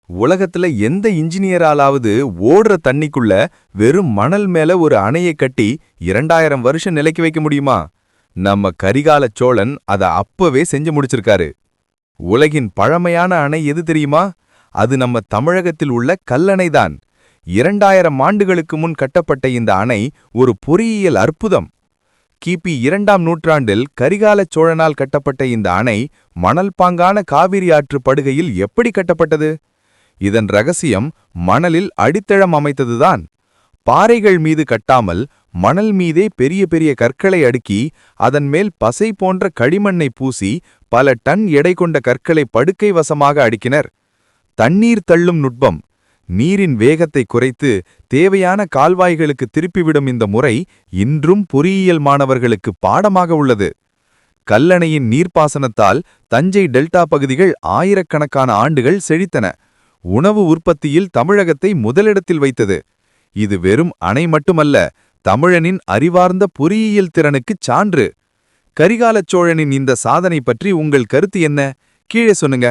உலகத்துல எந்த இன்ஜினியராலாவது ஓடுற தண்ணிக்குள்ள வெறும் மணல் மேல ஒரு அணையை கட்டி 2000 வருஷம் நிலைக்கு வைக்க முடியுமா? நம்ம கரிகால சோழன் அத அப்பவே செஞ்சு முடிச்சிருக்காரு. உலகின் பழமையான அணை எது தெரியுமா? அது நம்ம தமிழகத்தில் உள்ள கல்லணைதான். 2000 ஆண்டுகளுக்கு முன் கட்டப்பட்ட இந்த அணை ஒரு பொறியியல் அற்புதம். கிபி 2ஆம் நூற்றாண்டில் கரிகால சோழனால் கட்டப்பட்ட இந்த அணை மணல் பாங்கான காவிரி ஆற்று படுகையில் எப்படி கட்டப்பட்டது? இதன் ரகசியம் மணலில் அடித்தளம் அமைத்ததுதான். பாறைகள் மீது கட்டாமல் மணல் மீதே பெரிய பெரிய கற்களை அடுக்கி அதன் மேல் பசை போன்ற களிமண்ணை பூசி பல டன் எடை கொண்ட கற்களை படுக்கை வசமாக அடுக்கினர். தண்ணீர் தள்ளும் நுட்பம். நீரின் வேகத்தை குறைத்து தேவையான கால்வாய்களுக்கு திருப்பிவிடும் இந்த முறை இன்றும் பொறியியல் மாணவர்களுக்கு பாடமாக உள்ளது. கல்லணையின் நீர்ப்பாசனத்தால் தஞ்சை டெல்டா பகுதிகள் ஆயிரக்கணக்கான ஆண்டுகள் செழித்தன. உணவு உற்பத்தியில் தமிழகத்தை முதலிடத்தில் வைத்தது. இது வெறும் அணை மட்டுமல்ல, தமிழனின் அறிவார்ந்த பொறியியல் திறனுக்குச் சான்று. கரிகாலச் சோழனின் இந்த சாதனை பற்றி உங்கள் கருத்து என்ன? கீழே சொல்லுங்க.